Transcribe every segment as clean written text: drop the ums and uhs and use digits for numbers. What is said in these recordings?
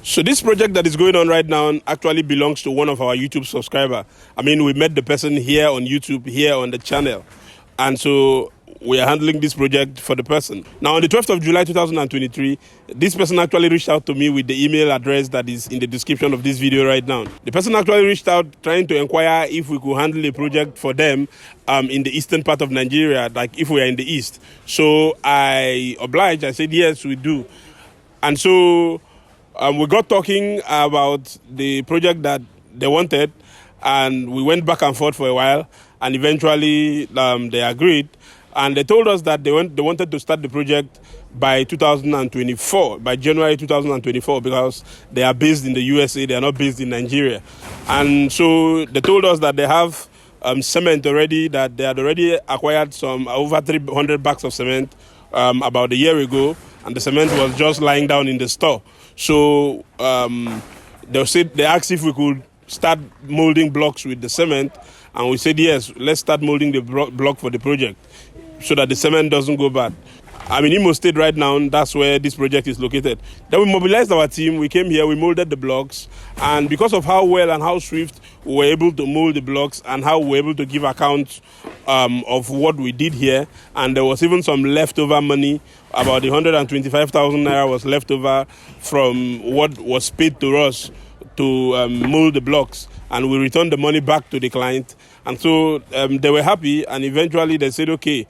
So this project that is going on right now actually belongs to one of our YouTube subscribers. I mean, we met the person here on YouTube, here on the channel. And so we are handling this project for the person. Now, on the 12th of July 2023, this person actually reached out to me with the email address that is in the description of this video right now. The person actually reached out trying to inquire if we could handle a project for them in the eastern part of Nigeria, like if we are in the east. So I obliged. I said, yes, we do. And so we got talking about the project that they wanted, and we went back and forth for a while, and eventually they agreed. And they told us that they wanted to start the project by 2024, by January 2024, because they are based in the USA, they are not based in Nigeria. And so they told us that they have cement already, that they had already acquired some over 300 bags of cement about a year ago, and the cement was just lying down in the store. So they asked if we could start molding blocks with the cement, and we said yes, let's start molding the block for the project so that the cement doesn't go bad. I'm in Imo State right now, and that's where this project is located. Then we mobilized our team, we came here, we molded the blocks, and because of how well and how swift we were able to mold the blocks and how we were able to give accounts of what we did here, and there was even some leftover money, about the 125,000 naira was left over from what was paid to us to mold the blocks, and we returned the money back to the client. And so they were happy, and eventually they said, okay,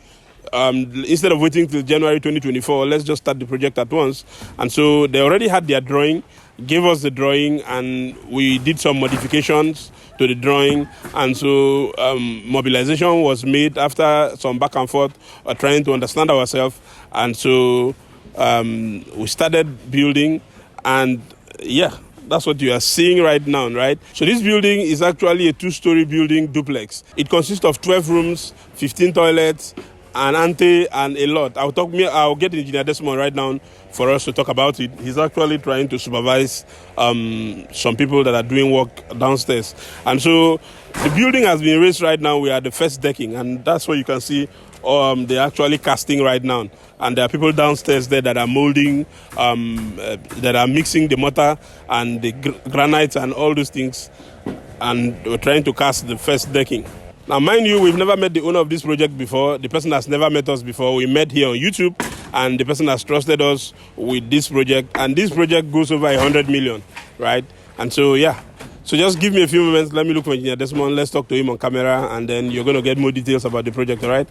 instead of waiting till January 2024, let's just start the project at once. And so they already had their drawing, gave us the drawing, and we did some modifications to the drawing. And so mobilization was made after some back and forth, trying to understand ourselves. And so we started building, and yeah, that's what you are seeing right now, right? So this building is actually a 2-story building duplex. It consists of 12 rooms, 15 toilets, an ante, and a lot. I'll get Engineer Desmond right now for us to talk about it. He's actually trying to supervise some people that are doing work downstairs. And so the building has been raised right now. We are at the first decking, and that's what you can see. They're actually casting right now. And there are people downstairs there that are molding, that are mixing the mortar and the granite and all those things. And we're trying to cast the first decking. Now, mind you, we've never met the owner of this project before. The person has never met us before. We met here on YouTube, and the person has trusted us with this project. And this project goes over 100 million, right? And so, yeah. So just give me a few moments. Let me look for Engineer Desmond. Let's talk to him on camera, and then you're going to get more details about the project, all right?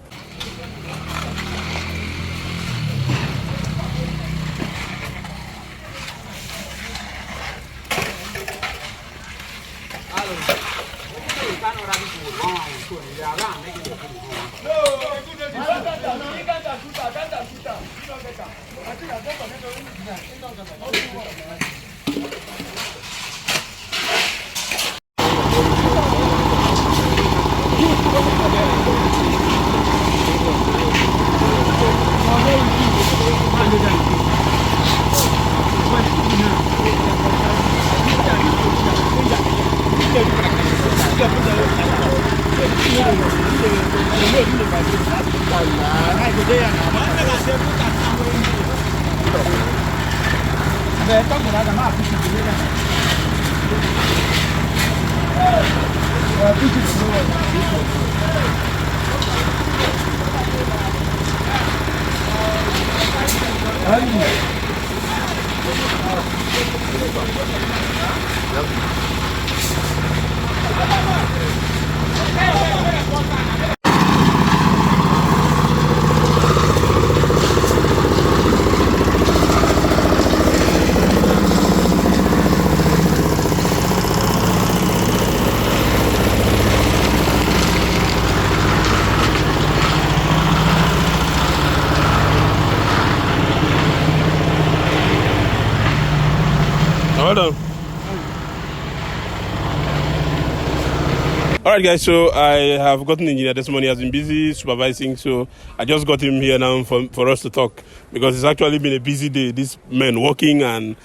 All right, guys, so I have gotten Engineer Desmond. He has been busy supervising, so I just got him here now for us to talk, because it's actually been a busy day. These men working and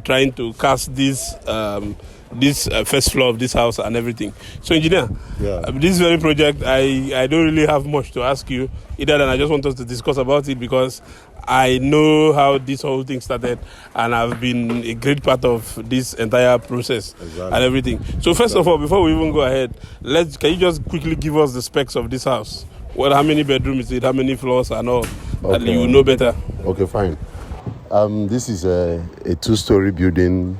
trying to cast this this first floor of this house and everything. So, engineer, this very project, I don't really have much to ask you, either than I just want us to discuss about it because I know how this whole thing started and I've been a great part of this entire process and everything. So first of all, before we even go ahead, can you just quickly give us the specs of this house? How many bedrooms is it? How many floors and all? Okay. And you know better. Okay, fine. This is a 2-story building.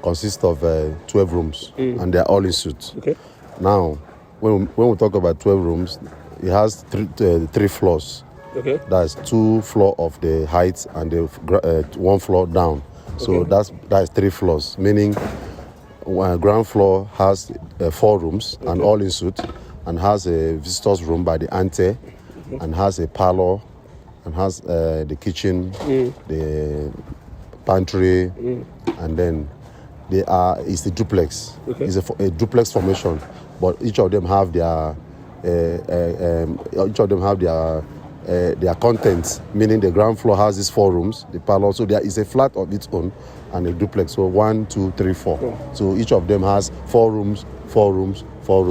Consists of 12 rooms and they're all in suite. Okay. Now, when we talk about 12 rooms, it has three floors. Okay. That's 2 floors of the height and the 1 floor down. So that's 3 floors, meaning ground floor has 4 rooms and all in suite, and has a visitor's room by the ante, and has a parlor, and has the kitchen, the pantry, and then it's a duplex. Okay. It's a duplex formation, but each of them have their contents, meaning the ground floor has these 4 rooms, the parlor, so there is a flat of its own and a duplex. So 1, 2, 3, 4. Cool. So each of them has 4 rooms,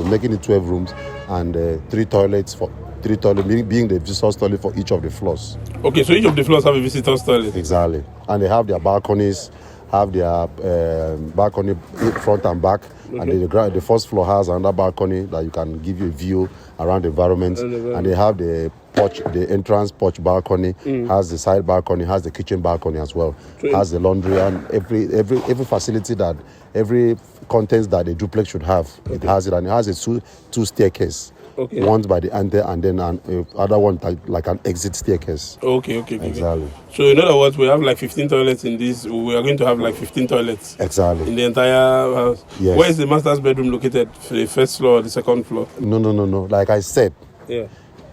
making it 12 rooms, and 3 toilets being the visitor's toilet for each of the floors. Okay, so each of the floors have a visitor's toilet. Exactly, and they have their balconies, balcony front and back. Okay. And the first floor has another balcony that you can give you a view around the environment. And they have the porch, the entrance porch balcony, has the side balcony, has the kitchen balcony as well, has the laundry, and every facility that every contents that a duplex should have. Okay. It has it, and it has a two staircase. Okay. One by the ante and then other one like an exit staircase. Okay. Exactly. So in other words, we have like 15 toilets in this. We are going to have like 15 toilets. Exactly. In the entire house. Yes. Where is the master's bedroom located? The first floor or the second floor? No. Like I said. Yeah.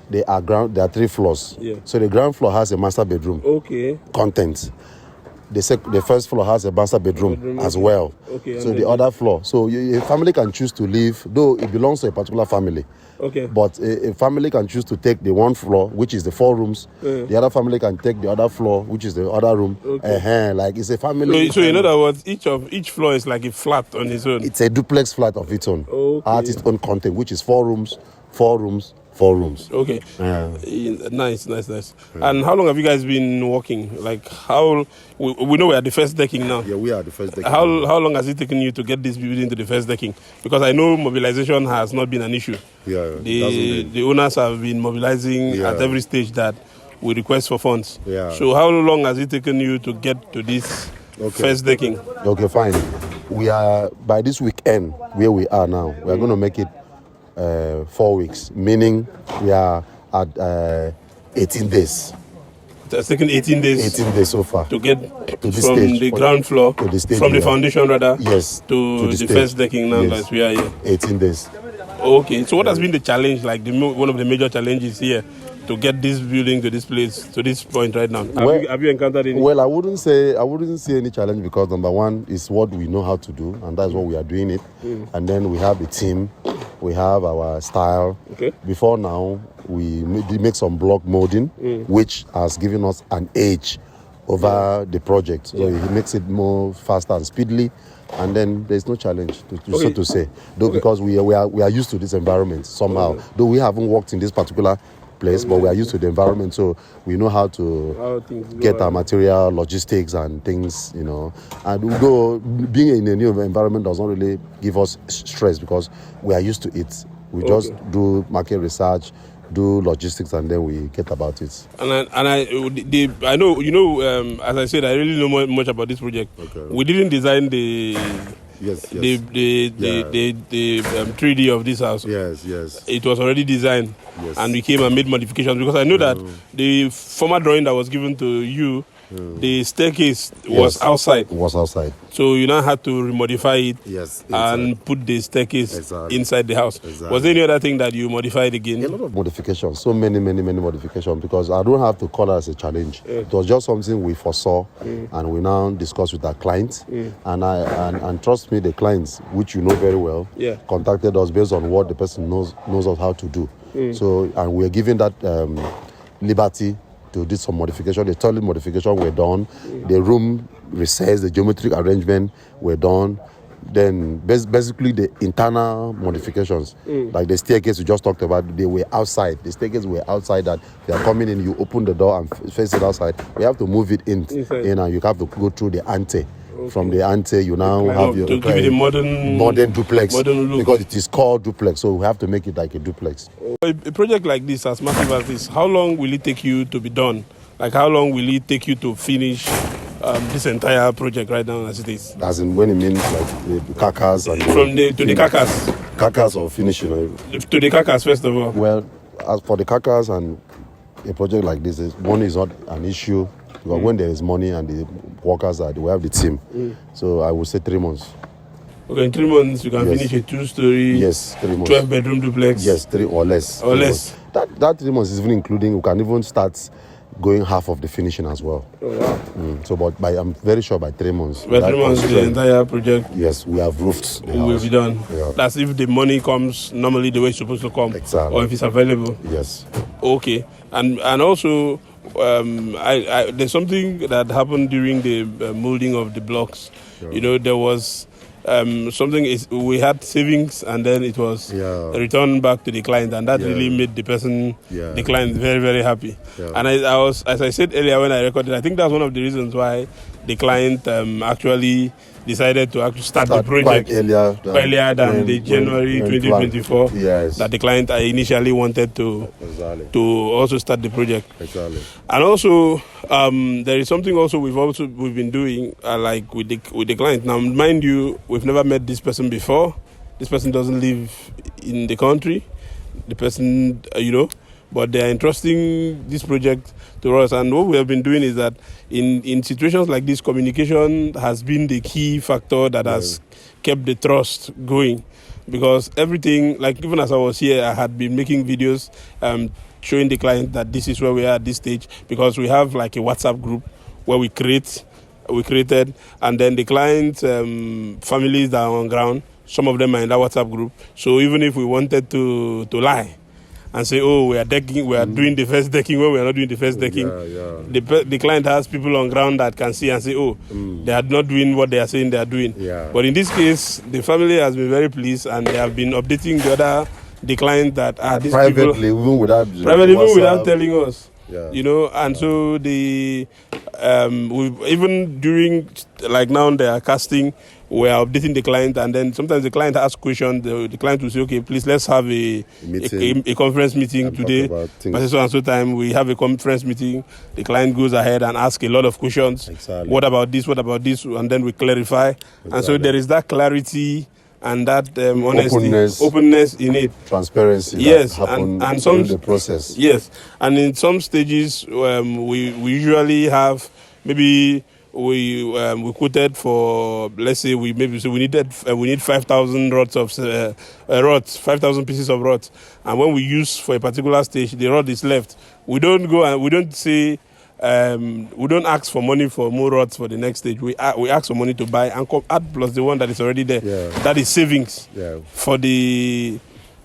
There are 3 floors. Yeah. So the ground floor has a master bedroom. Okay. Contents. The first floor has a master bedroom as well. Okay. So the other floor. So a family can choose to live, though it belongs to a particular family. Okay. But a family can choose to take the 1 floor, which is the 4 rooms. The other family can take the other floor, which is the other room. Okay. Like it's a family. So in other words, each floor is like a flat on its own. It's a duplex flat of its own. Okay. Has its own content, which is 4 rooms. Okay. Yeah. Nice. Yeah. And how long have you guys been working? Like we know we are the first decking now. Yeah, we are the first decking. How long has it taken you to get this building to the first decking? Because I know mobilization has not been an issue. Yeah. The owners have been mobilizing at every stage that we request for funds. Yeah. So how long has it taken you to get to this first decking? Okay, fine. We are by this weekend where we are now. We are going to make it 4 weeks, meaning we are at 18 days. It's taken 18 days. 18 days so far to get to from stage, the ground floor to the stage, from the foundation rather. Yes. To the first decking now that we are here. 18 days. Okay. So what has been the challenge? Like one of the major challenges here to get this building to this place, to this point right now? Have you encountered any? Well, I wouldn't say any challenge, because number one is what we know how to do, and that's what we are doing it. And then we have the team, we have our style. Okay. Before now, we make some block molding, which has given us an edge over the project. So it makes it more faster and speedily. And then there's no challenge so to say, though, because we are used to this environment somehow. Though we haven't worked in this particular place, but we are used to the environment, so we know how to get our material, logistics and things, and being in a new environment does not really give us stress, because we are used to it. We just do market research, do logistics, and then we get about it. I know, as I said, I really know much about this project. Okay. We didn't design the 3D of this house. Yes. It was already designed, and we came and made modifications, because I know that the former drawing that was given to you, the staircase was outside. So you now had to remodify it and put the staircase inside the house. Was there any other thing that you modified again? A lot of modifications, so many modifications, because I don't have to call it as a challenge. It was just something we foresaw, and we now discussed with our clients. And trust me, the clients, which you know very well, contacted us based on what the person knows us how to do. So, and we're given that liberty to do some modification. The toilet modification were done. The room recess, the geometric arrangement were done. Then basically the internal modifications, like the staircase we just talked about, they were outside. The staircase were outside. That they are coming in, you open the door and face it outside. We have to move it in, and you have to go through the ante. Okay. From the ante, you now have your to give it a modern duplex, modern look. because it is called duplex. So we have to make it like a duplex. A project like this, as massive as this, how long will it take you to be done? Like, how long will it take you to finish this entire project right now as it is? As in, when it means like the carcass and the carcass. Carcass or finishing. To the carcass, first of all. Well, as for the carcass and a project like this, money is not an issue. Because when there is money and the workers we have the team. So I would say 3 months. Okay, in 3 months you can finish a 2-story. Yes, 3 months. 12-bedroom duplex. Yes, 3 or less. Or less. That 3 months is even including. We can even start going half of the finishing as well. Oh, wow. So, but I'm very sure by 3 months. By 3 months, the entire project. Yes, we have roofed. Will be done. Yeah. That's if the money comes normally the way it's supposed to come. Exactly. Or if it's available. Yes. Okay, and also. There's something that happened during the molding of the blocks. Yeah. You know, there was we had savings, and then it was returned back to the client, and that really made the client very, very happy. Yeah. And as I said earlier when I recorded, I think that's one of the reasons why the client actually decided to actually start the project earlier than the January 2024 that the client initially wanted to also start the project. Exactly. And also there is something also we've been doing like with the client. Now, mind you, we've never met this person before. This person doesn't live in the country. The person, but they are entrusting this project to us. And what we have been doing is that in situations like this, communication has been the key factor that has kept the trust going. Because everything, like even as I was here, I had been making videos showing the client that this is where we are at this stage, because we have like a WhatsApp group where we created, and then the client families that are on ground, some of them are in that WhatsApp group. So even if we wanted to lie and say, we are doing the first decking when we are not doing the first decking, the client has people on ground that can see and say, they are not doing what they are saying they are doing. Yeah. But in this case, the family has been very pleased, and they have been updating the client that these privately, people, even without telling us. Yeah. And so we even during, like now they are casting, we are updating the client, and then sometimes the client asks questions. The client will say, okay, please let's have a conference meeting today. By so and so time, we have a conference meeting. The client goes ahead and asks a lot of questions. Exactly. What about this? What about this? And then we clarify. Exactly. And so there is that clarity and that honesty, openness in it, transparency. Yes, and some the process. Yes, and in some stages, we usually have maybe we quoted for, let's say we need 5,000 rods of 5,000 pieces of rods, and when we use for a particular stage, the rod is left. We don't go and we don't say. We don't ask for money for more rods for the next stage. We ask for money to buy and add plus the one that is already there. Yeah. That is savings for the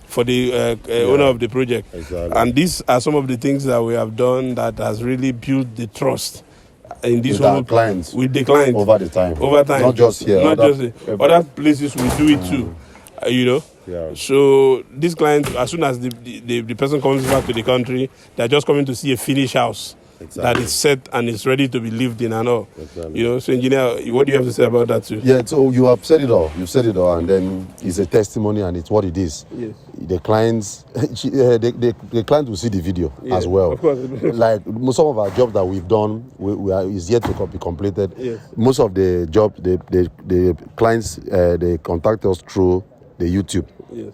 owner of the project. Exactly. And these are some of the things that we have done that has really built the trust in this whole clients with the client over time. Not just here. Other places we do it too. Yeah. So this client, as soon as the person comes back to the country, they're just coming to see a finished house. Exactly. That is set and is ready to be lived in and all. Exactly. So engineer, what do you have to say about that too? Yeah, so you have said it all. You've said it all, and then it's a testimony, and it's what it is. Yes. The clients, the client will see the video as well. Of course. Like some of our jobs that we've done, is yet to be completed. Yes. Most of the job, the clients, they contact us through the YouTube,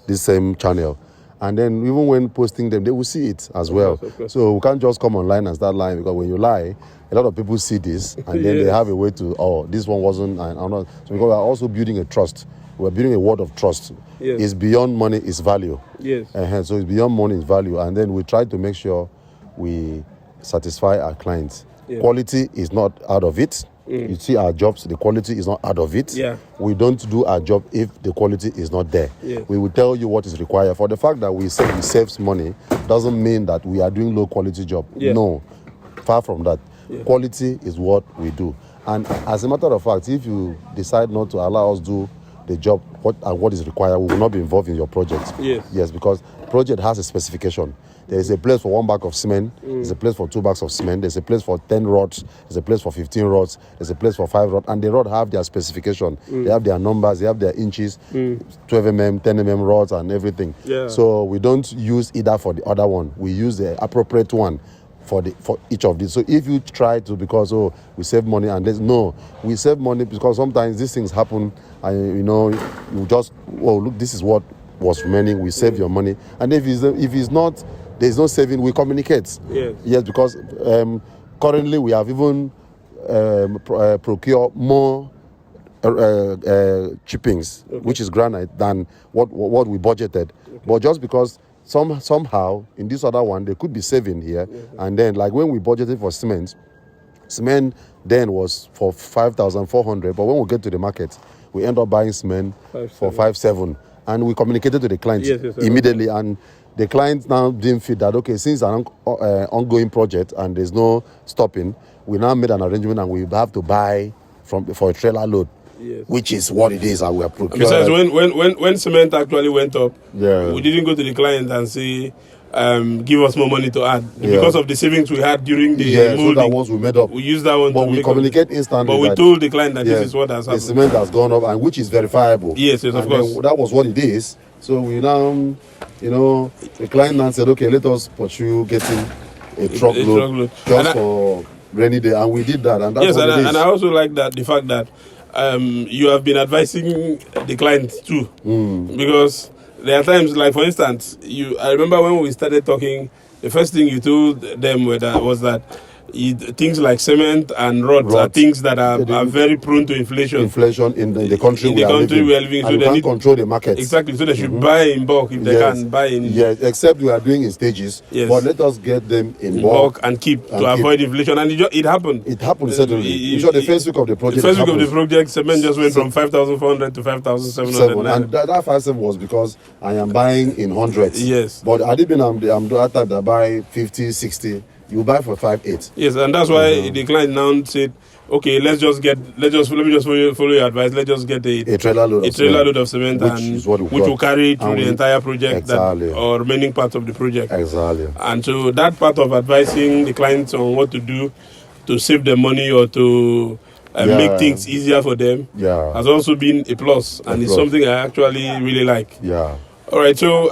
this same channel. And then even when posting them, they will see it as well. Of course. So we can't just come online and start lying, because when you lie, a lot of people see this and then they have a way to, this one wasn't. And I'm not. So because we're also building a trust. We're building a word of trust. Yes. It's beyond money, it's value. Yes. So it's beyond money, it's value. And then we try to make sure we satisfy our clients. Yeah. Quality is not out of it. You see our jobs, the quality is not out of it. Yeah. We don't do our job if the quality is not there. Yeah. We will tell you what is required. For the fact that we say we save money doesn't mean that we are doing low quality job. Yeah. No, far from that. Yeah. Quality is what we do. And as a matter of fact, if you decide not to allow us do the job what is required, we will not be involved in your project. Yes, because project has a specification. There is a place for 1 bag of cement. There's a place for 2 bags of cement. There's a place for 10 rods. There's a place for 15 rods. There's a place for 5 rods. And the rod have their specification. They have their numbers. They have their inches, 12 mm, 10 mm rods and everything. So we don't use either for the other one. We use the appropriate one for each of these. So if you try to, because we save money and no, we save money because sometimes these things happen and you just look, this is what was remaining. We save your money, and if it's not, there's no saving. We communicate. Yes, because currently we have even procured more chippings, which is granite, than what we budgeted. But just because somehow in this other one they could be saving here, and then like when we budgeted for cement then was for 5,400, but when we get to the market we end up buying cement for 5,700, and we communicated to the client immediately, and the client now didn't feel that since it's an ongoing project and there's no stopping, we now made an arrangement and we have to buy for a trailer load. Which is what it is, and we are procuring. Besides, when cement actually went up, we didn't go to the client and say, give us more money to add. Because of the savings we had during the molding, so that once we made up, we used that one. But we communicate instantly. But we told the client that this is what has happened. The cement has gone up, and which is verifiable. Yes, of course. That was what it is. So we now, the client now said, okay, let us pursue getting a truckload just for rainy day, and we did that, and that's what it is. And I also like that the fact that you have been advising the client too, because there are times, like for instance, I remember when we started talking, the first thing you told them was that things like cement and rods are things that are very prone to inflation. Inflation in the country we are living. So and they can't control the market. Exactly. So they should buy in bulk if they can buy in. Yes, except we are doing in stages. Yes. But let us get them in bulk and keep to avoid inflation. And it happened. It happened suddenly. The first week of the project. The first week of the project, cement just went from 5,400 to 5,700. And that 5,700 was because I am buying in hundreds. Yes. But I didn't. I'm the type that buy 50, 60. You buy for 5,800. Yes, and that's why the client now said, okay, let me just follow your advice. Let's just get a trailer load of cement, which will carry through the entire project or remaining parts of the project. Exactly. And so that part of advising the clients on what to do to save them money or to make things easier for them has also been a plus, and it's something I actually really like. All right, so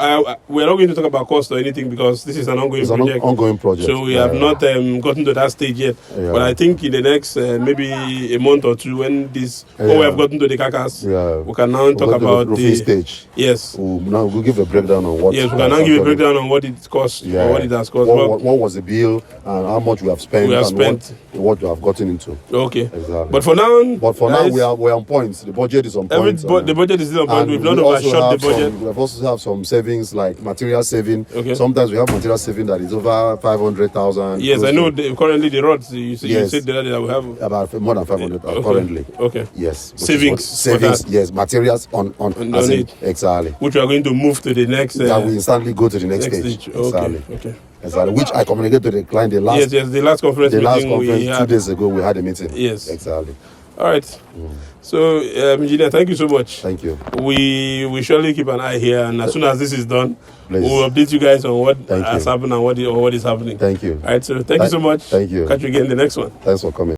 we're not going to talk about cost or anything because this is an ongoing project. So we have not gotten to that stage yet. But I think in the next maybe a month or two, when we have gotten to the carcass, we can now talk about the stage. Yes. We'll give a breakdown on what. Yes, we can now give a breakdown on what it costs or what it has cost. What was the bill and how much we have spent what we have gotten into. Okay. Exactly. But for now, we're on point. The budget is on point. The budget is still on point. We've not overshot the budget. We've also have some savings like material saving. Sometimes we have material saving that is over 500,000. Yes, I know. Currently, the rods you said that we have about more than 500 currently. Okay. Yes. Savings. Yes, materials on it. Exactly. Which we are going to move to the next. That we instantly go to the next stage. Exactly. Okay. Exactly. Which I communicated to the client the last conference 2 days ago. We had a meeting. Yes. Exactly. All right. So, engineer, thank you so much. Thank you. We surely keep an eye here, and as soon as this is done, Please. we'll update you guys on what has happened and what is happening. Thank you. All right. So, thank you so much. Thank you. Catch you again in the next one. Thanks for coming.